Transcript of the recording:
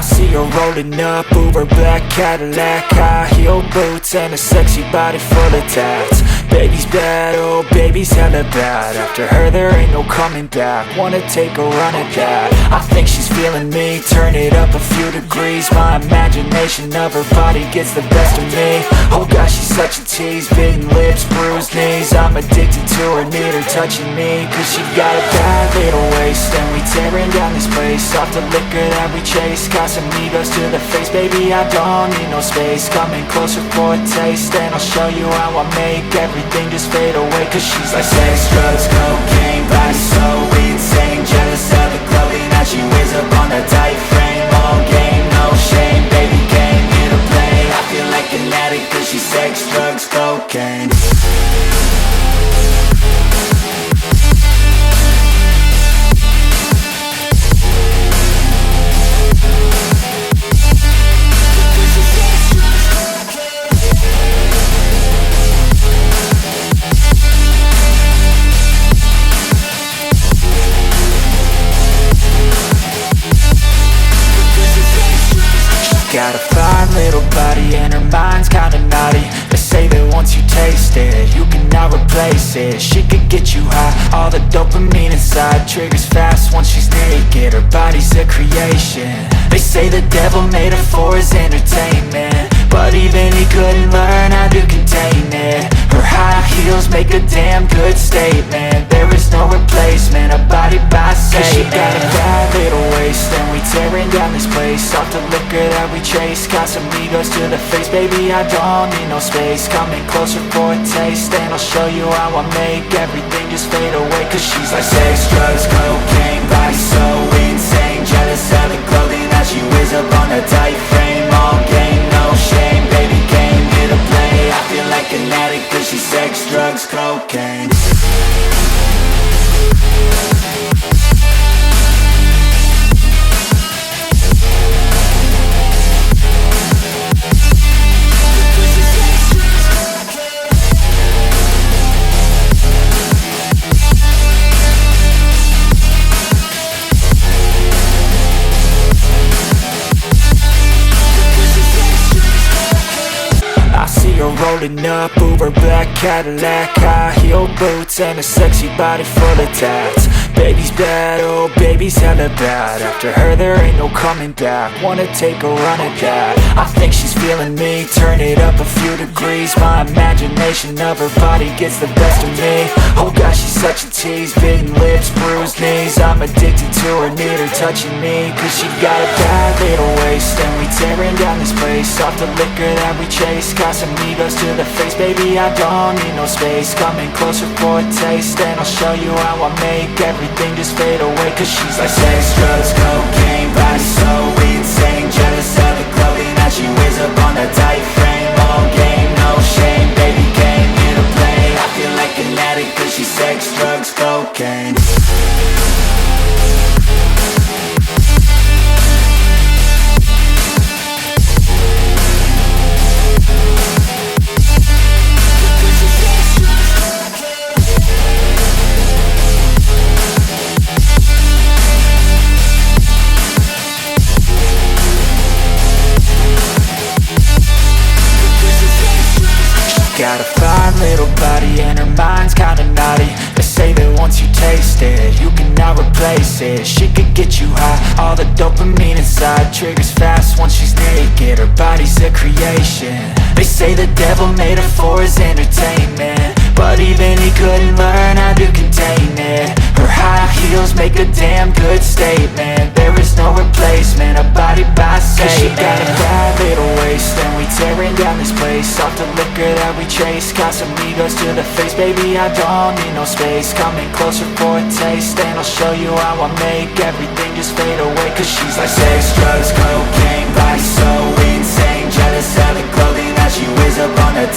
see her rolling up, Uber black Cadillac, high heel boots and a sexy body full of tats. Baby's bad, oh baby's hella bad. After her there ain't no coming back. Wanna take a run at that. I think she's feeling me, turn it up a few degrees. My imagination of her body gets the best of me. Oh gosh, she's such a tease, bitten lips, bruised knees. I'm addicted to her, need her touching me, cause she got a bad little waist. And we tearing down this place, off the liquor that we chase. Got some egos to the face, baby I don't need no space. Coming closer for a taste, and I'll show you how I make everything just fade away. Cause she's like sex, drugs, cocaine, body so insane. Jealous of the clothing that she wears up on a tight frame. All game, no shame, baby came here to play. I feel like an addict cause she's sex, drugs, cocaine. Got a fine little body and her mind's kinda naughty. They say that once you taste it, you cannot replace it. She could get you high, all the dopamine inside triggers fast once she's naked. Her body's a creation. They say the devil made her for his entertainment, but even he couldn't learn how to contain it. Her high heels make a damn good statement. There is no replacement, a body by Satan. Cause she got a bad little waist, and we tearing down this place, off the liquor that we chase. Got some egos to the face, baby I don't need no space. Coming closer for a taste, and I'll show you how I make everything just fade away. Cause she's like sex, drugs, cocaine, body so insane. Jealous of the clothing that she wears up on a tight frame. All game, no shame, baby came here to play. I feel like an addict cause she's sex, drugs, cocaine. Rolling up, Uber black Cadillac, high heel boots and a sexy body full of tats. Baby's bad, oh baby's hella bad. After her there ain't no coming back. Wanna take a run at that. I think she's feeling me, turn it up a few degrees. My imagination of her body gets the best of me. Oh gosh, she's such a tease, bitten lips, bruised knees. I'm addicted to her, need her touching me, cause she got a bad little waist. And we tearing down this place, off the liquor that we chase. Got some egos to the face, baby I don't need no space. Coming closer for a taste, and I'll show you how I make everything just fade away. Cause she's like sex, drugs, cocaine, body so insane. Jealous of the clothing that she wears up on a tight frame. All game, no shame, baby came here to play. I feel like an addict cause she's sex, drugs, cocaine. Got a fine little body and her mind's kinda naughty. They say that once you taste it, you cannot replace it. She could get you high, all the dopamine inside triggers fast once she's naked. Her body's a creation. They say the devil made her for his entertainment, but even he couldn't learn how to contain it. Her high heels make a damn good statement. There is no replacement, a body by Satan. Cause she got a bad little waist, and we tearing down this place, off the liquor that we chase. Got some egos to the face, baby I don't need no space. Coming closer for a taste, and I'll show you how I make everything just fade away. Cause she's like sex, drugs, cocaine, body so insane. Jealous of the clothing that she wears up on her